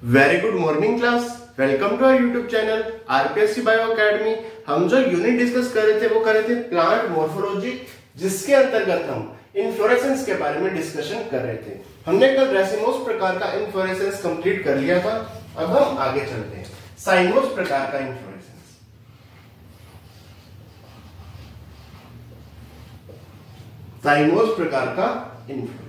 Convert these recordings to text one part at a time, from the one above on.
Very good morning class. Welcome to our YouTube channel RPSC bio academy. हम जो unit discuss कर रहे थे वो कर रहे थे प्लांट मॉर्फोलॉजी, जिसके अंतर्गत हम इन्फ्लोरेसेंस के बारे में डिस्कशन कर रहे थे। हमने कल रेसिमोस प्रकार का इन्फ्लोरेसेंस कंप्लीट कर लिया था। अब हम आगे चलते हैं साइमोस प्रकार का इन्फ्लोरेसेंस। साइमोस प्रकार का इन्फ्लोरेसेंस।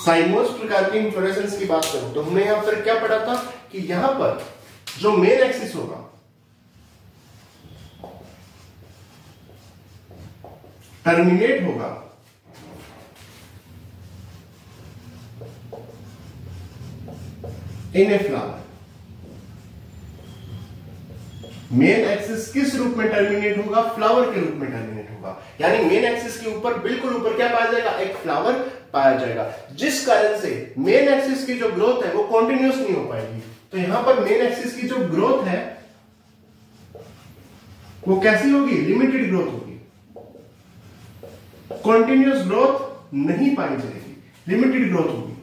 साइमोस प्रकार की इन्फ्लोरेसेंस की बात करूं तो हमने यहां पर क्या पढ़ा था कि यहां पर जो मेन एक्सिस होगा टर्मिनेट होगा इन ए फ्लावर। मेन एक्सिस किस रूप में टर्मिनेट होगा? फ्लावर के रूप में टर्मिनेट होगा। यानी मेन एक्सिस के ऊपर बिल्कुल ऊपर क्या पाया जाएगा? एक फ्लावर पाया जाएगा, जिस कारण से मेन एक्सिस की जो ग्रोथ है वो कॉन्टिन्यूस नहीं हो पाएगी। तो यहां पर मेन एक्सिस की जो ग्रोथ है वो कैसी होगी? लिमिटेड ग्रोथ होगी, कॉन्टिन्यूस ग्रोथ नहीं पाई जाएगी, लिमिटेड ग्रोथ होगी।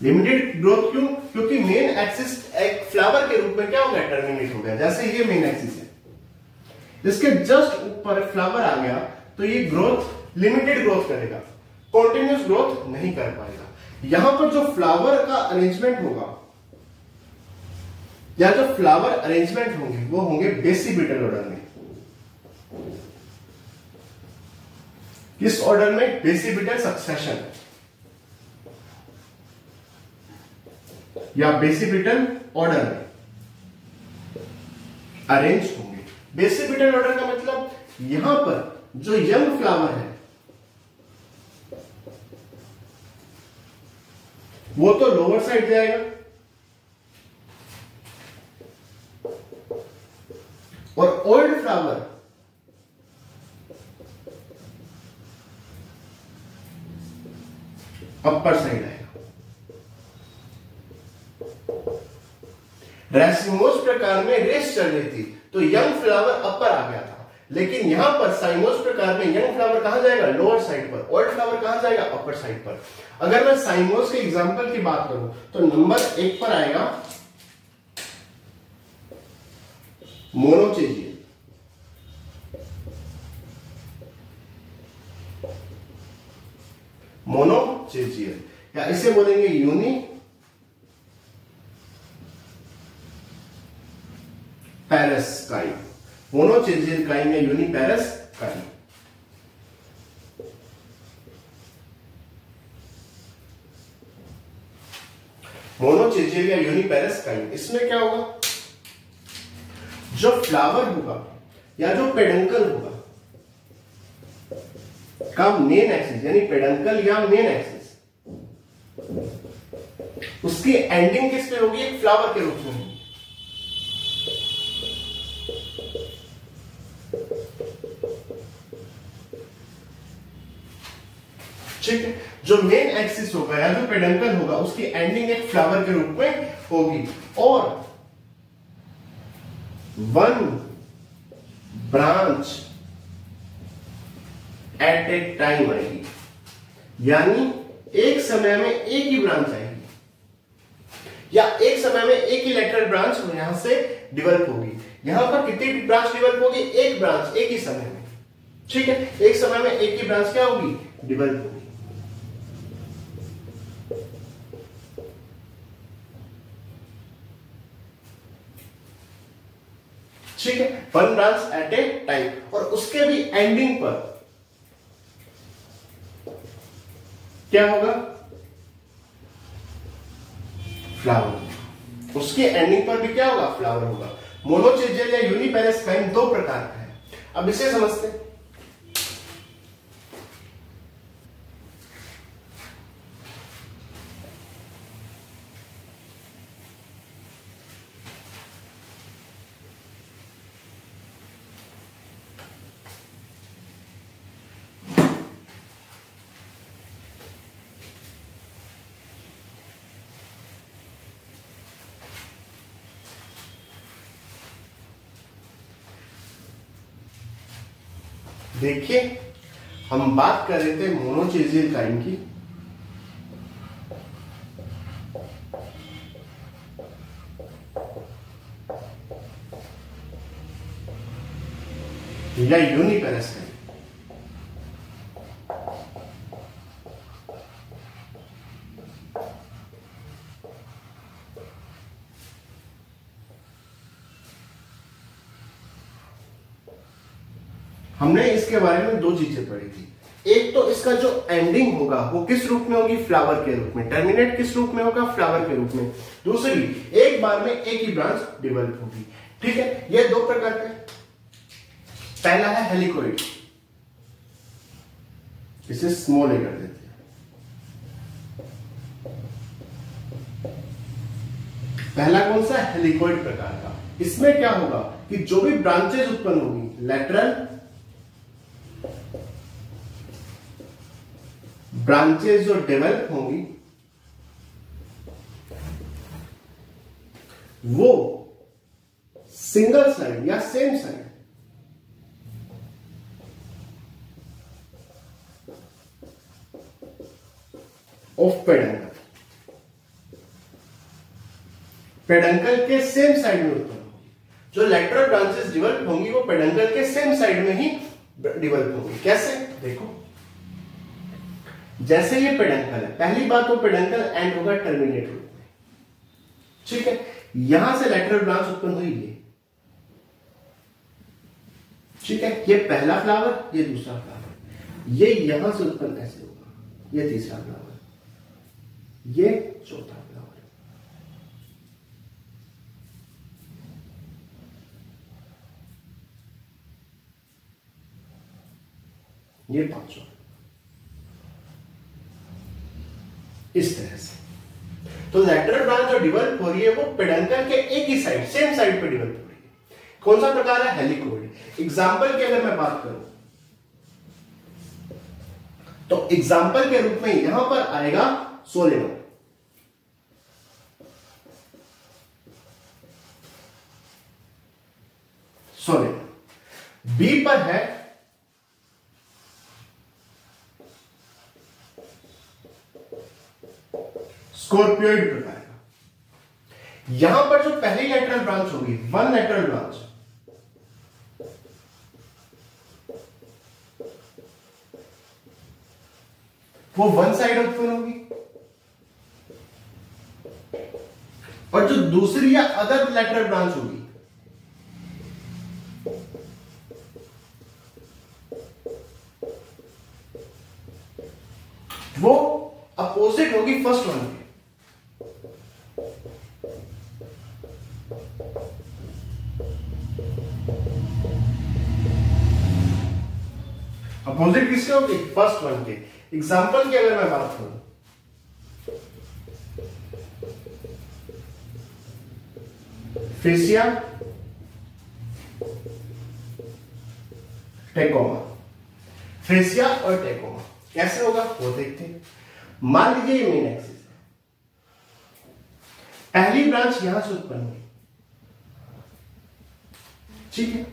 लिमिटेड ग्रोथ क्यों? क्योंकि मेन एक्सिस एक फ्लावर के रूप में क्या हो गया? टर्मिनेट हो गया। जैसे ये मेन एक्सिस है, इसके जस्ट ऊपर फ्लावर आ गया तो ये ग्रोथ लिमिटेड ग्रोथ करेगा, कॉन्टिन्यूस ग्रोथ नहीं कर पाएगा। यहां पर जो फ्लावर का अरेंजमेंट होगा या जो फ्लावर अरेंजमेंट होंगे वो होंगे बेसिपिटल ऑर्डर में। किस ऑर्डर में? बेसिपिटल सक्सेशन या बेसिपिटल ऑर्डर में अरेंज होंगे। बेसिपिटल ऑर्डर का मतलब यहां पर जो यंग फ्लावर है वो तो लोअर साइड जाएगा और ओल्ड फ्लावर अपर साइड आएगा। रेसिमोस प्रकार में रेस चल रही थी तो यंग फ्लावर अपर आ गया था, लेकिन यहां पर साइमोस प्रकार में यंग फ्लावर कहां जाएगा? लोअर साइड पर। ओल्ड फ्लावर कहां जाएगा? अपर साइड पर। अगर मैं साइमोस के एग्जांपल की बात करूं तो नंबर 1 पर आएगा मोनोचेजियल। मोनोचेजियल या इसे बोलेंगे यूनी पैरस काइन। मोनोचेजियल काइन या यूनी पैरस काइन। मोनोचेजियल या यूनी पैरस काइन, इसमें क्या होगा? जो फ्लावर होगा या जो पेडंकल होगा का मेन एक्सिस यानी पेडंकल या मेन एक्सिस, उसकी एंडिंग किस पे होगी? एक फ्लावर के रूप में होगी। ठीक है, जो मेन एक्सिस होगा या जो पेडंकल होगा उसकी एंडिंग एक फ्लावर के रूप में होगी और one branch at A time आएगी। यानी एक समय में एक ही ब्रांच आएगी या एक समय में एक ही लेटरल ब्रांच यहां से डेवलप होगी। यहां पर कितनी ब्रांच डेवलप होगी? एक ब्रांच एक ही समय में। ठीक है, एक समय में एक ही ब्रांच क्या होगी? डेवलप होगी। ठीक है, one branch at A time. और उसके भी एंडिंग पर क्या होगा? फ्लावर। उसके एंडिंग पर भी क्या होगा? फ्लावर होगा। मोनोचेजियल या यूनिपेरस काइन दो प्रकार का है। अब इसे समझते हैं। देखिए, हम बात कर रहे थे मोनोचेजियल काइन की या यूनिपेरस काइल। हमने इसके बारे में दो चीजें पढ़ी थी। एक तो इसका जो एंडिंग होगा वो किस रूप में होगी, फ्लावर के रूप में। टर्मिनेट किस रूप में होगा, फ्लावर के रूप में। दूसरी, एक बार में एक ही ब्रांच डेवलप होगी। ठीक है, ये दो प्रकार के। पहला है हेलिकोइड, इसे स्मॉल ए कर देते हैं। पहला कौन सा, हेलिकोइड प्रकार का। इसमें क्या होगा कि जो भी ब्रांचेस उत्पन्न होगी, लेटरल ब्रांचेस जो डेवलप होंगी वो सिंगल साइड या same side of peduncle, peduncle के सेम साइड में उत्पन्न होगी। जो लेटरल ब्रांचेस डेवलप होंगी वो पेडंकल के सेम साइड में ही डेवलप होंगी। कैसे, देखो, जैसे ये पेडंकल है, पहली बात तो पेडंकल एंड होगा टर्मिनेट रूप में। ठीक है, यहां से लेटरल ब्रांच उत्पन्न हुई ये। ठीक है, ये पहला फ्लावर, ये दूसरा फ्लावर, ये यहां से उत्पन्न ऐसे होगा, ये तीसरा फ्लावर, ये चौथा फ्लावर, ये पांचवा। इस तरह से तो लेटरल ब्रांच जो डेवलप हो रही है वो पेडंकल के एक ही साइड, सेम साइड पे डेवलप हो रही है। कौन सा प्रकार है, हेलिकोइड। एग्जाम्पल की अगर मैं बात करूं तो एग्जाम्पल के रूप में यहां पर आएगा सोलेनोइड। सोलेनोइड। बी पर है स्कॉर्पियोइड प्रकार का। यहां पर जो पहली लेटरल ब्रांच होगी, वन लेटरल ब्रांच, वो वन साइड उत्पन्न होगी, और जो दूसरी या अदर लेटरल ब्रांच होगी वो अपोजिट होगी फर्स्ट वन के। अपोजिट किसके होगी, फर्स्ट वन के। एग्जाम्पल की अगर मैं बात करूं, फेसिया, टेकोमा। फेसिया और टेकोमा कैसे होगा वो देखते हैं। मान लीजिए ये मेन एक्सिस है, पहली ब्रांच यहां से उत्पन्न हुई, ठीक है।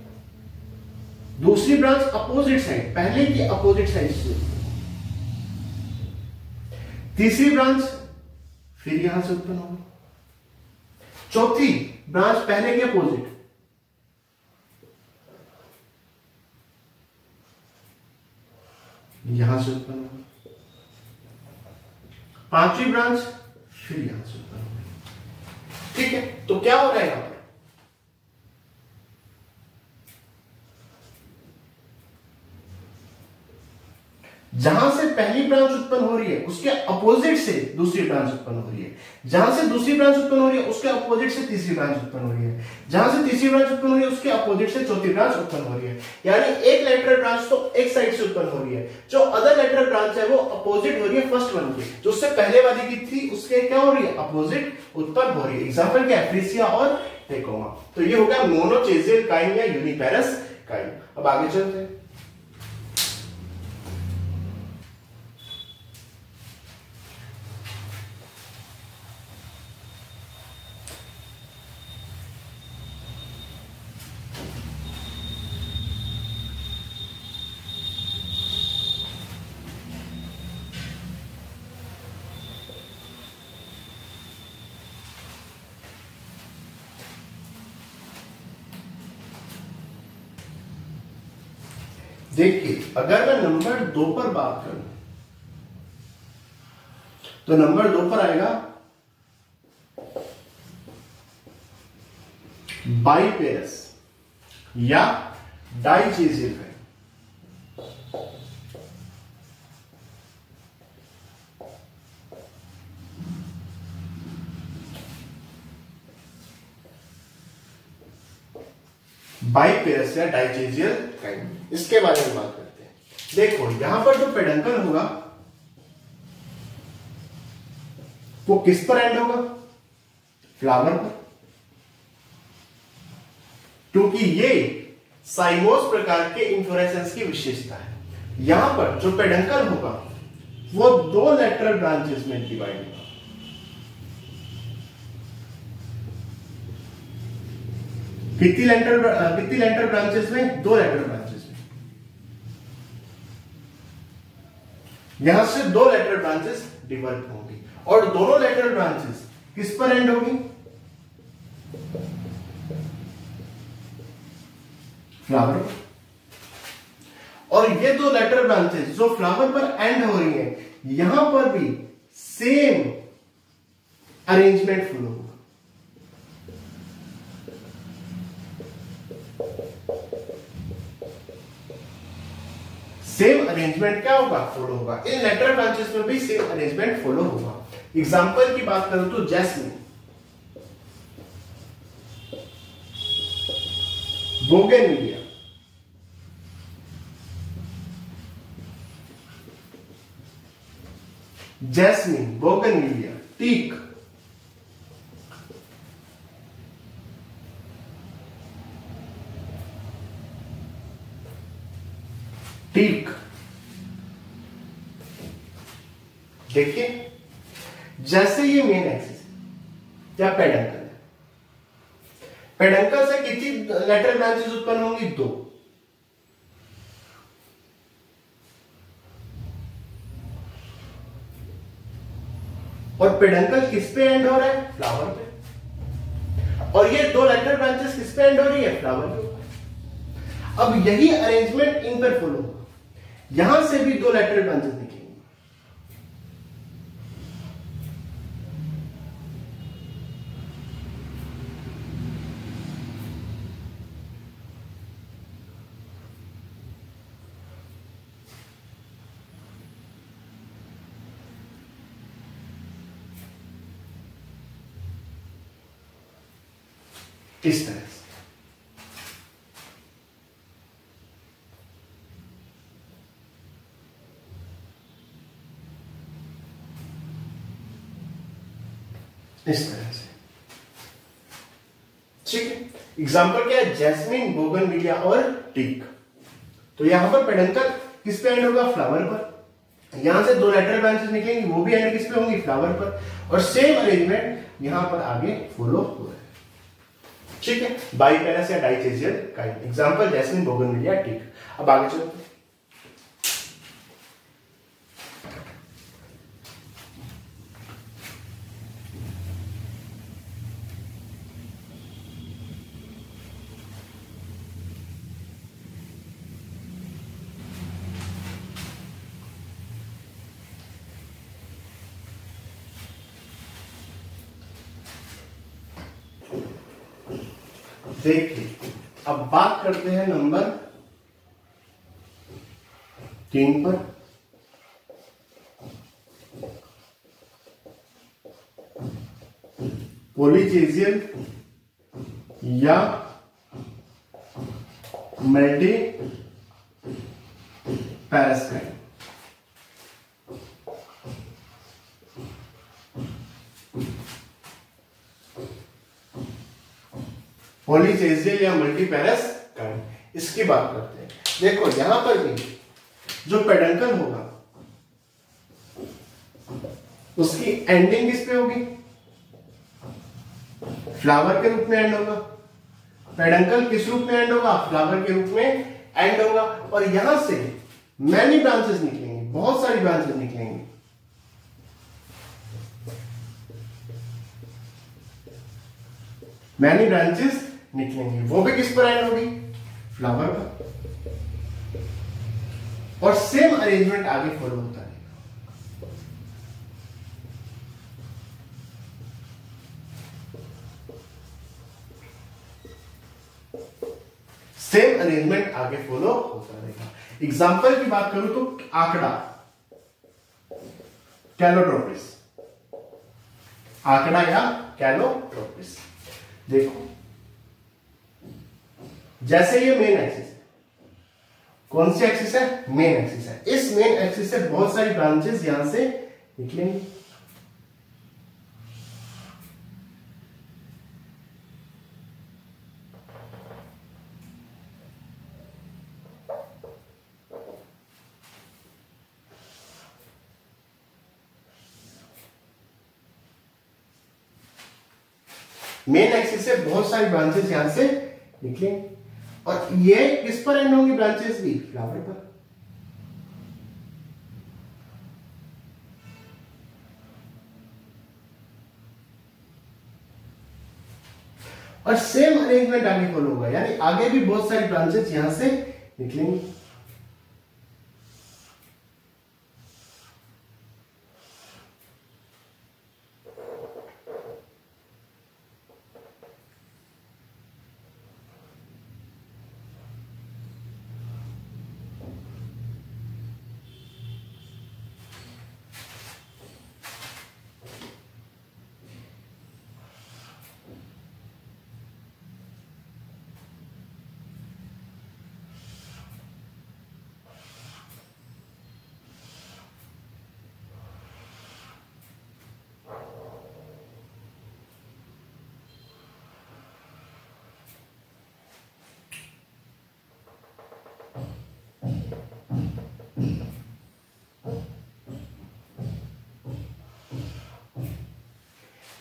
दूसरी ब्रांच अपोजिट साइड, पहले की अपोजिट साइड से। तीसरी ब्रांच फिर यहां से उत्पन्न होगी। चौथी ब्रांच पहले के अपोजिट, यहां से उत्पन्न होगी। पांचवी ब्रांच फिर यहां से उत्पन्न होगी। ठीक है, तो क्या हो रहा है यहां पर, जहां से पहली ब्रांच उत्पन्न हो रही है उसके अपोजिट से दूसरी ब्रांच उत्पन्न हो रही है, जहां से दूसरी ब्रांच उत्पन्न हो रही है उसके अपोजिट से तीसरी ब्रांच उत्पन्न हो रही है, जहां से तीसरी ब्रांच उत्पन्न हो रही है उसके अपोजिट से चौथी ब्रांच उत्पन्न हो रही है। यानी एक लेटरल ब्रांच तो एक साइड से उत्पन्न हो रही है, जो अदर लेटरल ब्रांच है वो अपोजिट हो रही है फर्स्ट वन की, जो उससे पहले वाली की थी उसके क्या हो रही है, अपोजिट उत्पन्न हो रही है। एग्जाम्पल क्या है, फ्रेसिया और टेकोमा। तो ये हो गया मोनोचेजियल काइंड या यूनिपेरस काइंड। अब आगे चलते हैं। देखिए अगर मैं नंबर 2 पर बात करूं तो नंबर 2 पर आएगा बाइपेरस या डाइचेजियल काइंड। बाइपेरस या डाइचेजियल काइंड, इसके बारे में बात करते हैं। देखो यहां पर जो पेडंकल होगा वो किस पर एंड होगा? फ्लावर पर, क्योंकि ये साइमोस प्रकार के इन्फ्लोरेसेंस की विशेषता है। यहां पर जो पेडंकल होगा वो 2 लेटरल ब्रांचेस में डिवाइड होगा। कितनी लेटरल ब्रांचेस में? 2 लेटरल ब्रांचेस में। यहां से 2 लेटरल ब्रांचेस डिवेलप होंगी और दोनों लेटरल ब्रांचेस किस पर एंड होगी? फ्लावर पर। और ये 2 लेटरल ब्रांचेस जो फ्लावर पर एंड हो रही हैं, यहां पर भी सेम अरेंजमेंट फॉलो होगा। सेम अरेंजमेंट क्या होगा? फॉलो होगा। इन लेटरल ब्रांचेस में भी सेम अरेंजमेंट फॉलो होगा। एग्जांपल की बात करूं तो jasmine, bougainvillea, jasmine, bougainvillea, teak, teak. देखिए जैसे ये मेन एक्सिस या पेडंकल है, पेडंकल से कितनी लेटरल ब्रांचेस उत्पन्न होंगी? 2। और पेडंकल किस पे एंड हो रहा है? फ्लावर पे। और ये 2 लेटरल ब्रांचेस किस पे एंड हो रही है? फ्लावर पे। अब यही अरेंजमेंट इन पर फॉलो होगा। यहां से भी 2 लेटरल ब्रांचेस निकलेंगे। इस तरह से इस तरह से ठीक है। एग्जाम्पल क्या है? जैस्मिन, बोगनविलिया और टीक। तो यहां पर पेडंकल किस पे एंड होगा? फ्लावर पर। यहां से 2 लेटरल ब्रांचेस निकलेंगी, वो भी एंड किस पे होंगी? फ्लावर पर। और सेम अरेंजमेंट यहां पर आगे फॉलो हो रहा है। ठीक है, बाइपेरस या dichasial kind. Example jasmine, bougainvillea, teak. अब आगे चलते हैं। देखिए अब बात करते हैं नंबर 3 पर। पॉलीचेजियल या मल्टीपेरस काइंड। पॉलीचेजियल या मल्टीपेरस काइंड, इसकी बात करते हैं। देखो यहां पर भी जो पेडंकल होगा उसकी एंडिंग किस पे होगी? फ्लावर के रूप में एंड होगा। पेडंकल किस रूप में एंड होगा? फ्लावर के रूप में एंड होगा। और यहां से मैनी ब्रांचेस निकलेंगे, बहुत सारी ब्रांचेस निकलेंगी। मैनी ब्रांचेस निकलेंगे, वो भी किस पर एंड होगी? फ्लावर पर। और सेम अरेंजमेंट आगे फॉलो होता रहेगा। सेम अरेंजमेंट आगे फॉलो होता रहेगा। एग्जाम्पल की बात करूं तो आंकड़ा कैलोट्रोपिस, आंकड़ा या कैलोट्रोपिस। देखो जैसे ये मेन एक्सिस है, कौन सी एक्सिस है? मेन एक्सिस है। इस मेन एक्सिस से बहुत सारी ब्रांचेस यहां से निकलेंगी। मेन एक्सिस से बहुत सारी ब्रांचेस यहां से निकलेंगी और ये किस पर एंड होंगी ब्रांचेस भी? फ्लावर पर। और सेम अरेंजमेंट आगे फॉलो होगा, यानी आगे भी बहुत सारी ब्रांचेस यहां से निकलेंगी।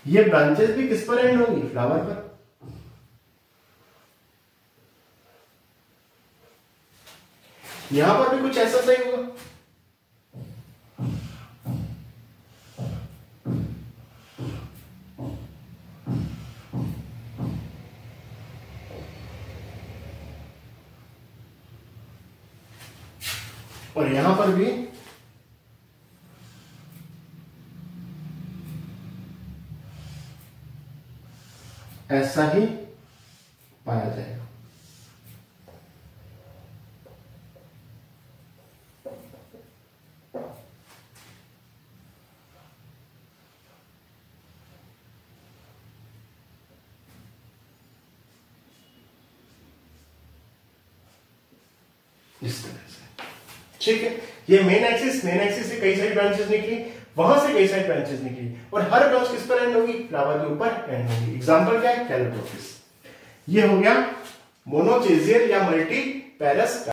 ये ब्रांचेस भी किस पर एंड होंगी? फ्लावर पर। यहां पर भी कुछ ऐसा सही होगा। और यहां पर भी ऐसा ही पाया जाएगा। इस तरह से, ठीक है। ये मेन एक्सिस से कई सारी ब्रांचेस निकली, वहां से कई सारी ब्रांचेस निकली और हर ब्रांच किस पर एंड होगी? फ्लावर के ऊपर एंड होगी। एग्जांपल क्या है? कैलोट्रोपिस। ये हो गया मोनोचेजियल या मल्टीपेरस।